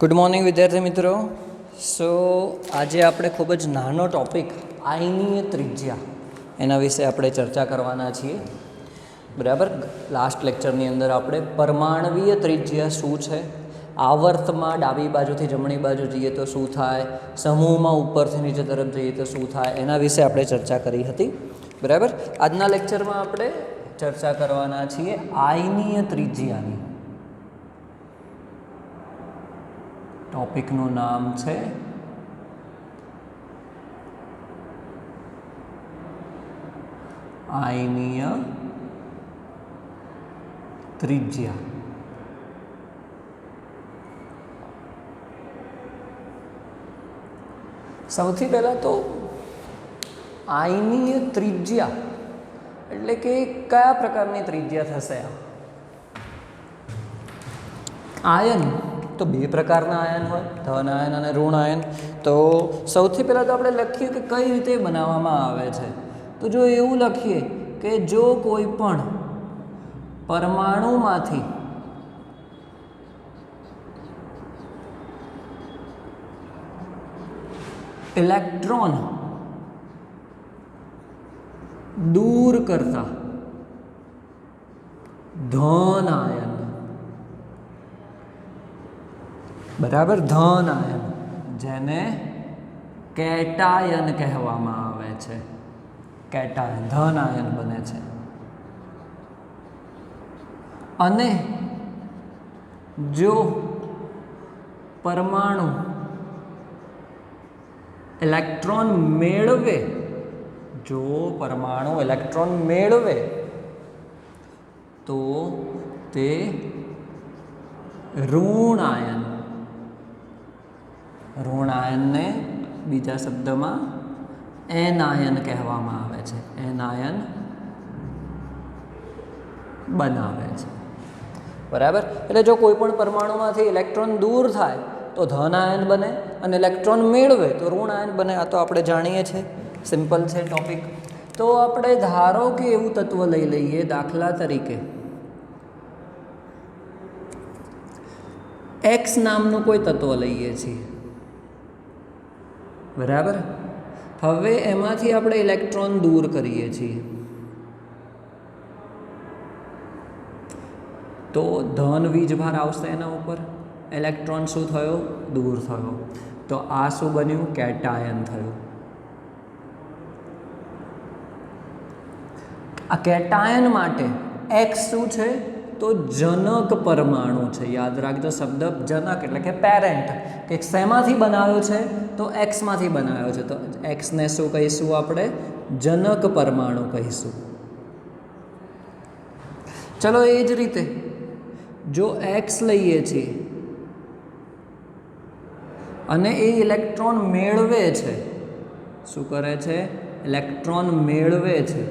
Good morning વિદ્યાર્થી મિત્રો. સો આજે આપણે ખૂબ જ નાનો ટૉપિક આયનીય ત્રિજ્યા એના વિશે આપણે ચર્ચા કરવાના છીએ. બરાબર. લાસ્ટ લેક્ચરની અંદર આપણે પરમાણવીય ત્રિજ્યા શું છે, આવર્તમાં ડાબી બાજુથી જમણી બાજુ જઈએ તો શું થાય, સમૂહમાં ઉપરથી નીચે તરફ જઈએ તો શું થાય, એના વિશે આપણે ચર્ચા કરી હતી. બરાબર. આજના લેક્ચરમાં આપણે ચર્ચા કરવાના છીએ આયનીય ત્રિજ્યાની. ટોપિકનું નામ છે આયનીય ત્રિજ્યા. સૌથી પહેલાં તો આયનીય ત્રિજ્યા એટલે કે કયા પ્રકારની ત્રિજ્યા થશે? આયન તો બે પ્રકારના આયન હોય, ધન આયન અને ઋણ આયન. તો સૌથી પહેલાં તો આપણે લખીએ કે કઈ રીતે બનાવવામાં આવે છે. તો જો એવું લખીએ કે જો કોઈ પણ પરમાણુમાંથી ઇલેક્ટ્રોન દૂર કરતા ધન આયન, બરાબર, ધન આયન જેને કેટાયન કહેવામાં આવે છે, કેટાયન ધન આયન બને છે. અને જો પરમાણુ ઇલેક્ટ્રોન મેળવે, જો પરમાણુ ઇલેક્ટ્રોન મેળવે તો તે ઋણ આયન, ઋણ આયનને બીજા શબ્દમાં એન આયન કહેવામાં આવે છે, એન આયન બનાવે છે. બરાબર. એટલે જો કોઈ પણ પરમાણુમાંથી ઇલેક્ટ્રોન દૂર થાય તો ધન આયન બને અને ઇલેક્ટ્રોન મેળવે તો ઋણ આયન બને. આ તો આપણે જાણીએ છીએ, સિમ્પલ છે ટોપિક. તો આપણે ધારો કે એવું તત્વ લઈ લઈએ, દાખલા તરીકે એક્સ નામનું કોઈ તત્વ લઈએ છીએ. બરાબર. હવે એમાંથી આપણે ઇલેક્ટ્રોન દૂર કરીએ છીએ તો ધન વીજભાર આવશે એના ઉપર, ઇલેક્ટ્રોન શું થયો? દૂર થયો. તો આ શું બન્યું? કેટાયન થયું. આ કેટાયન માટે એક્સ શું છે? તો જનક પરમાણુ છે. યાદ રાખજો શબ્દ જનક એટલે કે પેરેન્ટ, કે શેમાંથી બનાવ્યો છે? તો એક્સમાંથી બનાવ્યો છે. તો એક્સને શું કહીશું આપણે? જનક પરમાણુ કહીશું. ચલો એ જ રીતે જો એક્સ લઈએ છીએ અને એ ઇલેક્ટ્રોન મેળવે છે, શું કરે છે? ઇલેક્ટ્રોન મેળવે છે,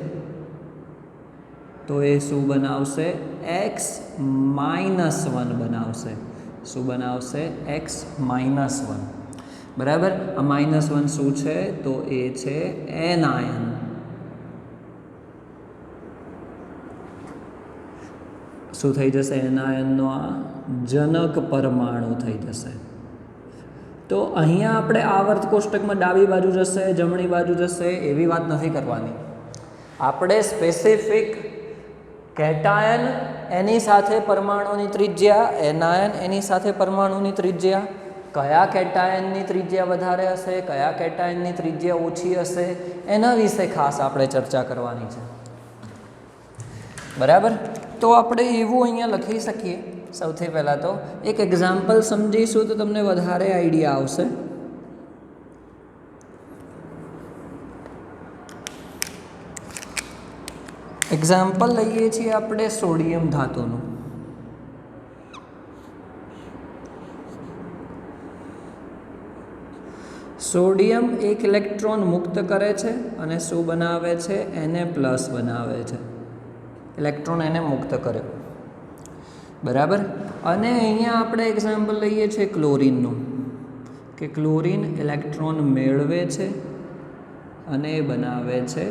તો એ શું બનાવશે? X-1 બનાવશે. શું બનાવશે? X-1. બરાબર. આ -1 શું છે? તો એ છે એન આયન. શું થઈ જશે? એન આયનનો આ જનક પરમાણુ થઈ જશે. તો અહીંયા આપણે આવર્ત કોષ્ટકમાં ડાબી બાજુ જશે, જમણી બાજુ જશે એવી વાત નથી કરવાની. આપણે સ્પેસિફિક કેટાયન એની સાથે પરમાણુની ત્રિજ્યા, એનાયન એની સાથે પરમાણુની ત્રિજ્યા, કયા કેટાયનની ત્રિજ્યા વધારે હશે, કયા કેટાયનની ત્રિજ્યા ઓછી હશે, એના વિશે ખાસ આપણે ચર્ચા કરવાની છે. બરાબર. તો આપણે એવું અહીંયા લખી શકીએ. સૌથી પહેલાં તો એક એક્ઝામ્પલ સમજીશું તો તમને વધારે આઈડિયા આવશે. એક્ઝામ્પલ લઈએ છીએ આપણે સોડિયમ ધાતુનું. સોડિયમ એક ઇલેક્ટ્રોન મુક્ત કરે છે અને શું બનાવે છે? Na+ બનાવે છે. ઇલેક્ટ્રોન એને મુક્ત કર્યો. બરાબર. અને અહીંયા આપણે એક્ઝામ્પલ લઈએ છીએ ક્લોરીનનું, કે ક્લોરીન ઇલેક્ટ્રોન મેળવે છે અને બનાવે છે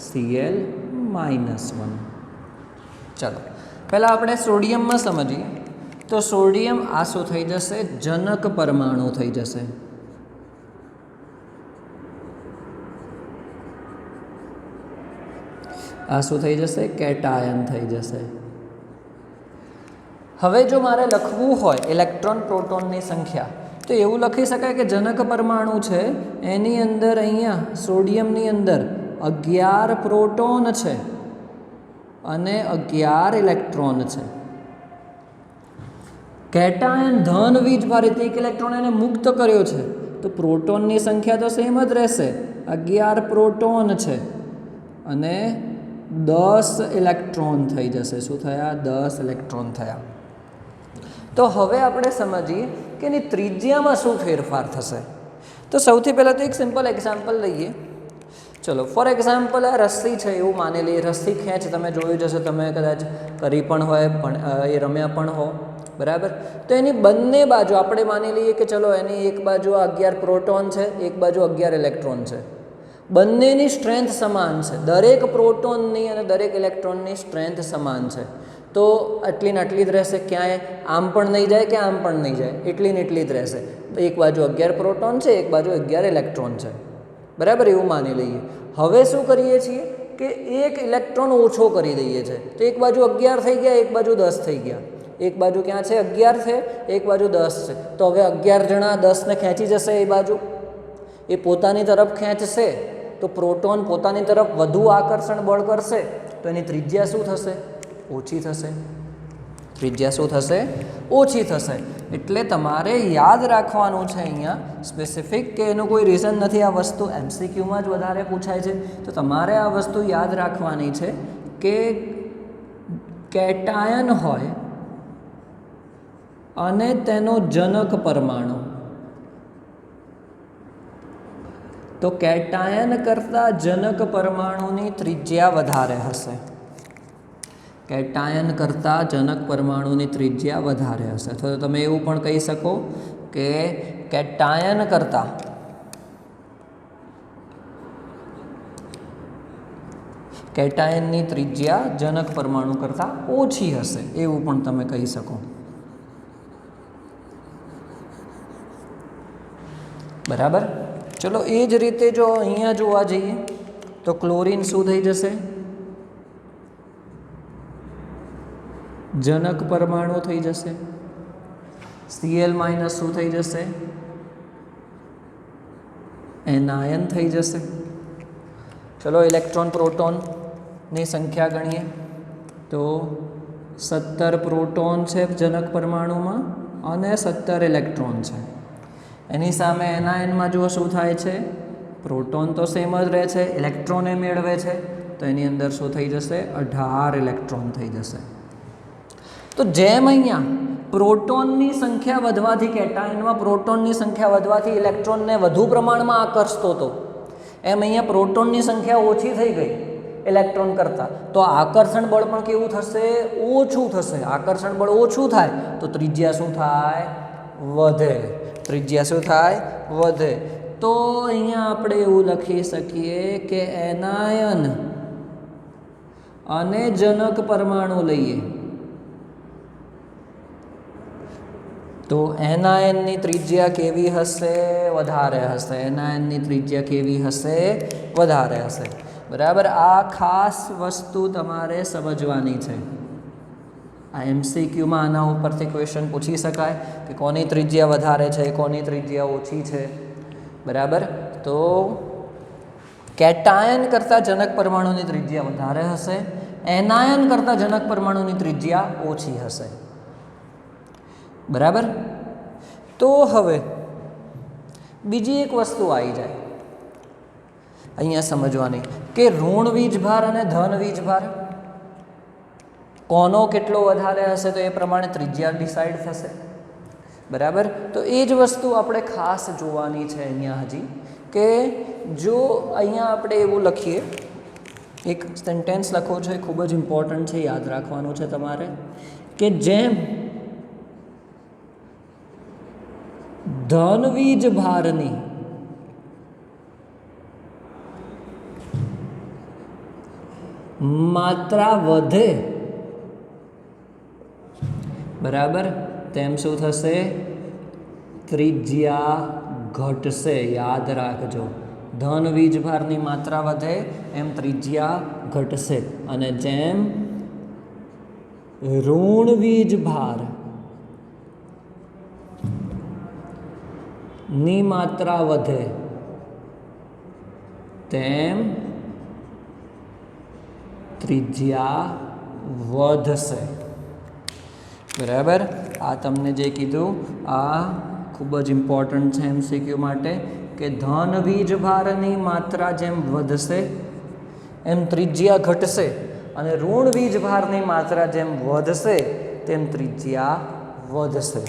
Cl -1. ચાલો પહેલાં આપણે સોડિયમમાં સમજીએ तो सोडियम आ शू थई जशे जनक परमाणु थई जशे। आ शू थई जशे केटायन थई जशे। हवे जो मारे लखवू होय इलेक्ट्रॉन प्रोटोननी संख्या तो एवं लखी शकाय कि जनक परमाणु छे एनी अंदर अहींया सोडियमनी अंदर 11 प्रोटोन छे अने 11 इलेक्ट्रॉन छे। केटायन धन वीजभारित एक इलेक्ट्रॉन एने मुक्त कर्यो छे तो प्रोटोननी संख्या तो सेम ज रहेशे 11 प्रोटोन छे अने 10 इलेक्ट्रॉन थई जशे। शुं थया 10 इलेक्ट्रॉन थया। तो हवे आपणे समजीए कि एनी त्रिज्यामां शुं फेरफार थशे। तो सौथी पहला तो एक सिम्पल एक्जाम्पल लईए। चलो फॉर एक्जाम्पल आ रस्सी है एवं मानी लीए रस्सी खेंच तमे जोयुं जशे तमे कदाच करी पण होय पण ए रम्या पण हो बराबर। तो एनी बंने बाजू आपणे मानी लीए कि चलो एनी एक बाजू 11 प्रोटोन है एक बाजू 11 इलेक्ट्रॉन है। बंनेनी स्ट्रेंथ समान है दरेक प्रोटोननी अने दरेक इलेक्ट्रॉननी स्ट्रेंथ समान है तो आटली ने आटली ज रहेशे। क्यांय आम पण नहीं जाए कि आम पण नहीं जाए एटली ने एटली ज रहेशे। एक बाजू 11 प्रोटोन है एक बाजू 11 इलेक्ट्रॉन है बराबर एवं मानी लीए। हवे शुं करीए छीए कि एक इलेक्ट्रॉन ओछो करी दईए छे तो एक बाजू 11 थई गया एक बाजू 10 थई गया। एक बाजू क्या है 11 थे एक बाजू 10 है तो हवे 11 जणा 10 ने खेंची जशे ए बाजू ए पोतानी तरफ खेंचशे तो प्रोटोन पोतानी तरफ वधु आकर्षण बळ करशे तो एनी त्रिज्या शुं थशे ओછી थशे। त्रिज्या शुं थशे ओછી थशे। एटले तमारे याद राखवानुं छे अहींया स्पेसिफिक के एनुं कोई रीजन नथी। आ वस्तु एमसीक्यू में ज वधारे पूछाय छे तो तमारे आ वस्तु याद राखवानी छे कि केटायन होय अने तेनो जनक परमाणु तो केटायन करता जनक परमाणुनी त्रिज्या वधारे हशे। केटायन करता जनक परमाणुनी त्रिज्या वधारे हशे। तो तमे एवुं पण कही शको कि केटायन करता केटायननी त्रिज्या जनक परमाणु करता ओછી हशे एवुं पण तमे कही शको बराबर। चलो ए ज रीते जो अहींया जोवा जईए तो क्लोरीन शुं थई जशे जनक परमाणु थई जशे। Cl माइनस शुं थई जशे एनायन थई जशे। चलो इलेक्ट्रॉन प्रोटोन नी संख्या गणीए तो 17 प्रोटोन है जनक परमाणु में अने 17 इलेक्ट्रॉन है। एनी सामे एनायन में जो शू थाय छे प्रोटोन तो सेम ज रहे छे इलेक्ट्रॉन मेळवे छे तो एनी अंदर शू थई जशे 18 इलेक्ट्रॉन थई जशे। तो जेम अहींया प्रोटोननी संख्या वधवाथी केटायन में प्रोटोननी संख्या वधवाथी इलेक्ट्रॉन ने वधु प्रमाण में आकर्षतो तो एम अहींया प्रोटोननी संख्या ओछी थई गई इलेक्ट्रॉन करता तो आकर्षण बळ पण केवुं थशे ओछुं थशे। आकर्षण बळ ओछुं थाय तो त्रिज्या शुं थाय वधे। त्रिज्या शुं थाय वधे। तो अहींया आपणे एवुं लखी सकीए कि एनायन अने जनक परमाणु लईए तो एनायननी त्रिज्या केवी हशे वधारे हशे। एनायननी त्रिज्या केवी हशे वधारे हशे बराबर। आ खास वस्तु तमारे समझवानी छे। आ एमसीक्यू में आना उपरथी क्वेश्चन पूछी शकाय कि कोनी त्रिज्या वधारे छे कोनी त्रिज्या ओछी छे बराबर। तो केटायन करता जनक परमाणुनी त्रिज्या वधारे हशे एनायन करता जनक परमाणुनी त्रिज्या ओछी हशे बराबर। तो हवे बीजी एक वस्तु आई जाए अहींया समझवानी कि ऋण वीजभार अने धन वीजभार कोनो केटलो वधारे हशे तो ए प्रमाणे त्रिज्या डिसाइड थशे बराबर। तो ए ज वस्तु आपणे खास जोवानी छे अहींया हजी कि जो अहींया आपणे एवुं लखीए एक सेंटेन्स लखो छे खूब ज इम्पोर्टન્ટ छे याद राखवानुं छे तमारे कि जेम धन वीजभारनी मात्रा वधे बराबर તેમ શું થશે? ત્રિજ્યા ઘટશે. યાદ રાખજો, ધન વીજભારની માત્રા વધે એમ ત્રિજ્યા ઘટશે, અને જેમ ઋણ વીજભાર ની માત્રા વધે તેમ ત્રિજ્યા વધશે. બરાબર. આ તમને જે કીધું આ ખૂબ જ ઇમ્પોર્ટન્ટ છે MCQ માટે, કે ધન વીજભારની માત્રા જેમ વધશે એમ ત્રિજ્યા ઘટશે, અને ઋણ વીજભારની માત્રા જેમ વધશે તેમ ત્રિજ્યા વધશે.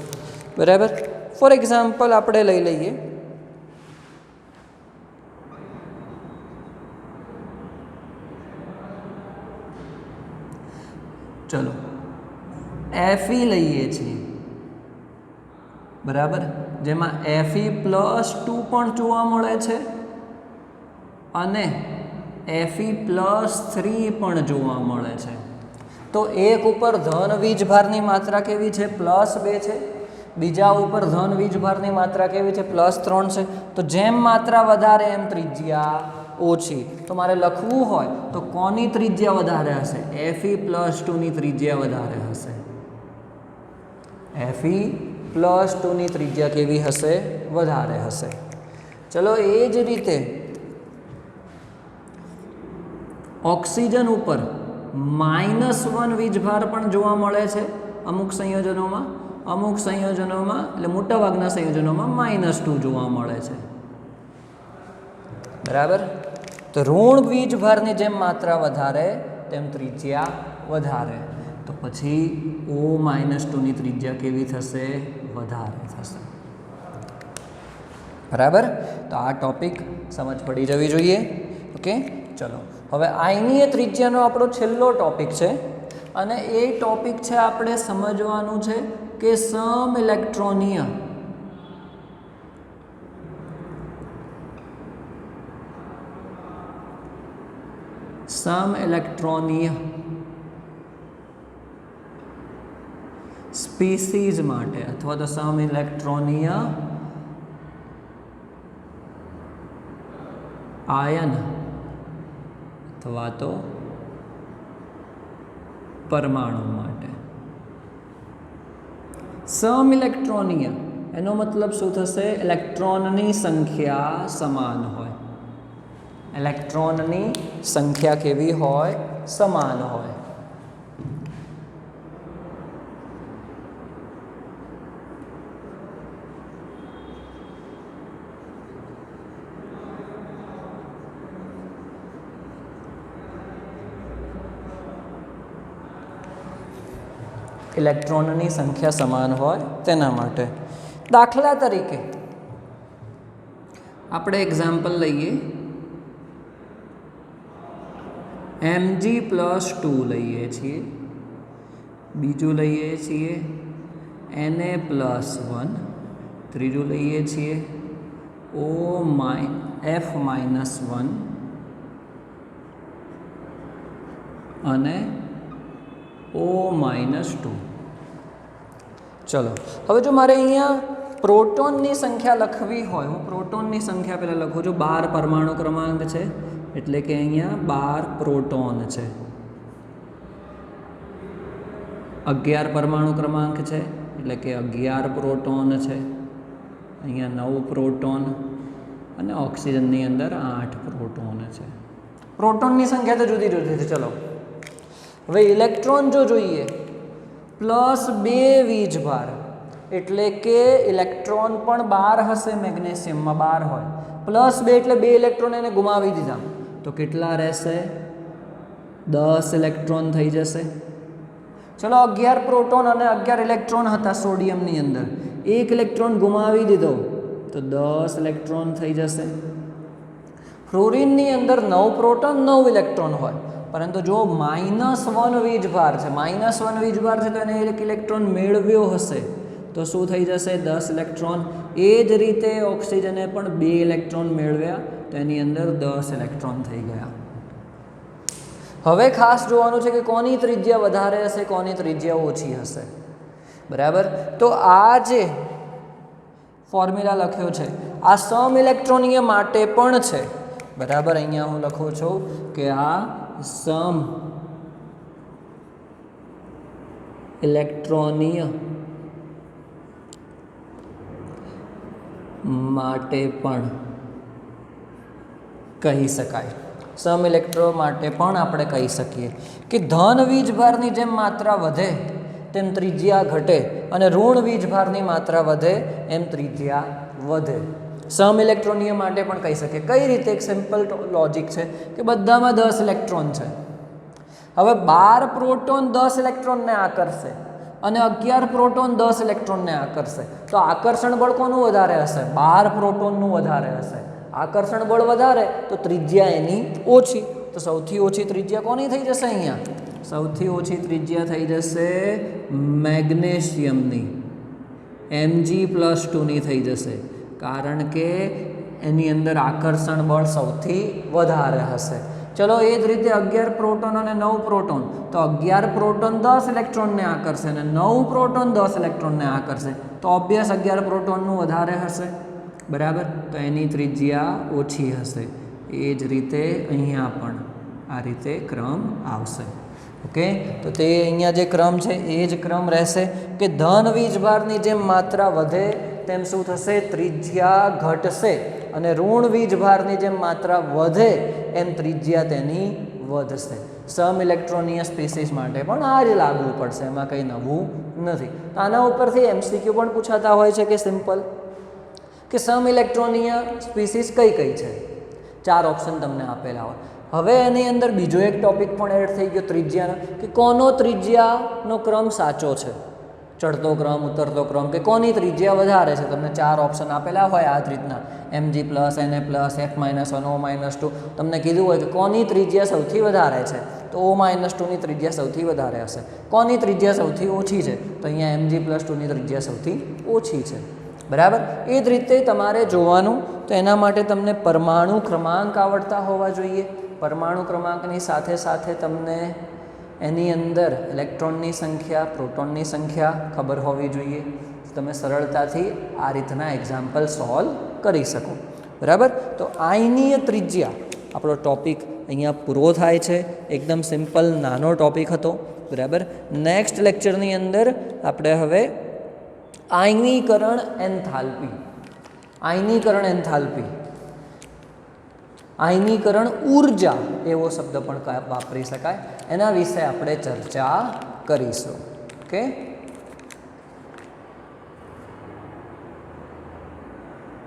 બરાબર. ફોર એક્ઝામ્પલ આપણે લઈ લઈએ, ચલો Fe લઈએ છીએ. બરાબર. જેમાં Fe+2 પણ જોવા મળે છે અને Fe+3 પણ જોવા મળે છે. તો એક ઉપર ધન વીજભારની માત્રા કેવી છે? +2 છે. બીજા ઉપર ધન વીજભારની માત્રા કેવી છે? +3 છે. તો જેમ માત્રા વધારે એમ ત્રિજ્યા ઓછી. તો મારે લખવું હોય તો કોની ત્રિજ્યા વધારે હશે? Fe+2 ની ત્રિજ્યા વધારે હશે. Fe+2 ની ત્રિજ્યા કેવી હશે? વધારે હશે. ચલો એ જ રીતે ઓક્સિજન ઉપર -1 વીજભાર પણ જોવા મળે છે અમુક સંયોજનોમાં. અમુક સંયોજનોમાં, એટલે મોટાભાગના સંયોજનોમાં -2 જોવા મળે છે. બરાબર. તો ઋણ વીજભારની જેમ માત્રા વધારે તેમ ત્રિજ્યા વધારે. તો પછી O-2 ની ત્રિજ્યા કેવી થશે? વધારે થશે. બરાબર. તો આ ટોપિક સમજ પડી જવી જોઈએ. ઓકે, ચલો હવે આયનીય ત્રિજ્યાનો આપણો છેલ્લો ટોપિક છે, અને એ ટોપિક છે આપણે સમજવાનું છે કે સમઇલેક્ટ્રોનીય સ્પીસીઝ માટે, અથવા તો સમઇલેક્ટ્રોનીય આયન અથવા તો પરમાણુ માટે. સમઇલેક્ટ્રોનીય એનો મતલબ શું થશે? ઇલેક્ટ્રોનની સંખ્યા સમાન હોય. ઇલેક્ટ્રોનની સંખ્યા કેવી હોય? સમાન હોય. ઇલેક્ટ્રોનની સંખ્યા સમાન હોય તેના માટે. દાખલા તરીકે આપણે એક્ઝામ્પલ લઈએ, Mg+2 લઈએ છીએ, બીજું લઈએ છીએ Na+1, ત્રીજું લઈએ છીએ F-1 અને O-2. ચલો હવે જો મારે અહીંયા પ્રોટોનની સંખ્યા લખવી હોય, હું પ્રોટોનની સંખ્યા પહેલાં લખું છું. 12 પરમાણુ ક્રમાંક છે, એટલે કે અહીંયા 12 પ્રોટોન છે. 11 પરમાણુ ક્રમાંક છે, એટલે કે 11 પ્રોટોન છે. અહીંયા 9 પ્રોટોન, અને ઓક્સિજનની અંદર 8 પ્રોટોન છે. પ્રોટોનની સંખ્યા તો જુદી જુદી છે. ચલો હવે ઇલેક્ટ્રોન જો જોઈએ, +2 વીજભાર, એટલે કે ઇલેક્ટ્રોન પણ 12 હશે. મેગ્નેશિયમમાં 12 હોય, +2 એટલે 2 ઇલેક્ટ્રોન એને ગુમાવી દીધા, તો કેટલા રહેશે? 10 ઇલેક્ટ્રોન થઈ જશે. ચલો 11 પ્રોટોન અને 11 ઇલેક્ટ્રોન હતા સોડિયમની અંદર, 1 ઇલેક્ટ્રોન ગુમાવી દીધો તો 10 ઇલેક્ટ્રોન થઈ જશે. ફ્લોરિનની અંદર 9 પ્રોટોન 9 ઇલેક્ટ્રોન હોય, પરંતુ જો -1 વીજભાર છે, -1 વીજભાર છે તો એને 1 ઇલેક્ટ્રોન મેળવ્યો હશે, તો શું થઈ જશે? 10 ઇલેક્ટ્રોન. એ જ રીતે ઓક્સિજને પણ 2 ઇલેક્ટ્રોન મેળવ્યા, તો એની અંદર 10 ઇલેક્ટ્રોન થઈ ગયા. હવે ખાસ જોવાનું છે કે કોની ત્રિજ્યા વધારે હશે, કોની ત્રિજ્યા ઓછી હશે. બરાબર. તો આ જે ફોર્મ્યુલા લખ્યો છે આ સમ ઇલેક્ટ્રોનીય માટે પણ છે. બરાબર. અહીંયા હું લખું છું કે આ સમ ઇલેક્ટ્રોનીય માટે પણ કહી શકાય. સમ ઇલેક્ટ્રો માટે પણ આપણે કહી શકીએ કે ધન વીજભારની જેમ માત્રા વધે તેમ ત્રિજ્યા ઘટે અને ઋણ વીજભારની માત્રા વધે એમ ત્રિજ્યા વધે. સમ ઇલેક્ટ્રોનીય માટે પણ કહી શકીએ. કઈ રીતે? એક સિમ્પલ લોજિક છે કે બધામાં 10 ઇલેક્ટ્રોન છે. હવે 12 પ્રોટોન 10 ઇલેક્ટ્રોનને આકર્ષે અને 11 પ્રોટોન 10 ઇલેક્ટ્રોનને આકર્ષે, તો આકર્ષણ બળ કોનું વધારે હશે? 12 પ્રોટોનનું વધારે હશે. આકર્ષણ બળ વધારે તો ત્રિજ્યા એની ઓછી. તો સૌથી ઓછી ત્રિજ્યા કોની થઈ જશે? અહીંયા સૌથી ઓછી ત્રિજ્યા થઈ જશે મેગ્નેશિયમની, Mg+2ની થઈ જશે, કારણ કે એની અંદર આકર્ષણ બળ સૌથી વધારે હશે. ચલો એ જ રીતે 11 પ્રોટોન અને 9 પ્રોટોન, તો 11 પ્રોટોન 10 ઇલેક્ટ્રોનને આકર્ષે અને 9 પ્રોટોન 10 ઇલેક્ટ્રોનને આકર્ષે, તો ઓબ્વિયસ 11 પ્રોટોનનું વધારે હશે. બરાબર. તો એની ત્રિજ્યા ઓછી હશે. એ જ રીતે અહીંયા પણ આ રીતે ક્રમ આવશે. ઓકે. તો તે અહીંયા જે ક્રમ છે એ જ ક્રમ રહેશે કે ધન વીજભારની જેમ માત્રા વધે તેમ શું થશે? ત્રિજ્યા ઘટશે અને ઋણ વીજભારની જેમ માત્રા વધે એમ ત્રિજ્યા તેની વધશે. સમ ઇલેક્ટ્રોનીય સ્પીસીસ માટે પણ આ જ લાગુ પડશે, એમાં કંઈ નવું નથી. તો આના ઉપરથી MCQ પણ પૂછાતા હોય છે કે સિમ્પલ કે સમ ઇલેક્ટ્રોનીય સ્પીસીસ કઈ કઈ છે? 4 ઓપ્શન તમને આપેલા હોય. હવે એની અંદર બીજો એક ટોપિક પણ એડ થઈ ગયો ત્રિજ્યાનો, કે કોનો ત્રિજ્યાનો ક્રમ સાચો છે? ચડતો ક્રમ, ઉતરતો ક્રમ, કે કોની ત્રિજ્યા વધારે છે? તમને 4 ઓપ્શન આપેલા હોય આ જ રીતના Mg+, Na+, F-1, O-2. તમને કીધું હોય કે કોની ત્રિજ્યા સૌથી વધારે છે, તો O-2ની ત્રિજ્યા સૌથી વધારે હશે. કોની ત્રિજ્યા સૌથી ઓછી છે? તો અહીંયા Mg+2ની ત્રિજ્યા સૌથી ઓછી છે. બરાબર. એ જ રીતે તમારે જોવાનું, તો એના માટે તમને પરમાણુ ક્રમાંક આવડતા હોવા જોઈએ. પરમાણુ ક્રમાંકની સાથે સાથે તમને એની અંદર ઇલેક્ટ્રોનની સંખ્યા, પ્રોટોનની સંખ્યા ખબર હોવી જોઈએ. તમે સરળતાથી આ રીતના એક્ઝામ્પલ સોલ્વ કરી શકો. બરાબર. તો આયનીય ત્રિજ્યા આપણો ટોપિક અહીંયા પૂરો થાય છે. એકદમ સિમ્પલ નાનો ટોપિક હતો. બરાબર. નેક્સ્ટ લેક્ચરની અંદર આપણે હવે આયનીકરણ એન્થાલ્પી, આયનીકરણ ઉર્જા એવો શબ્દ પણ વાપરી શકાય, એના વિશે આપણે ચર્ચા કરીશું. ઓકે.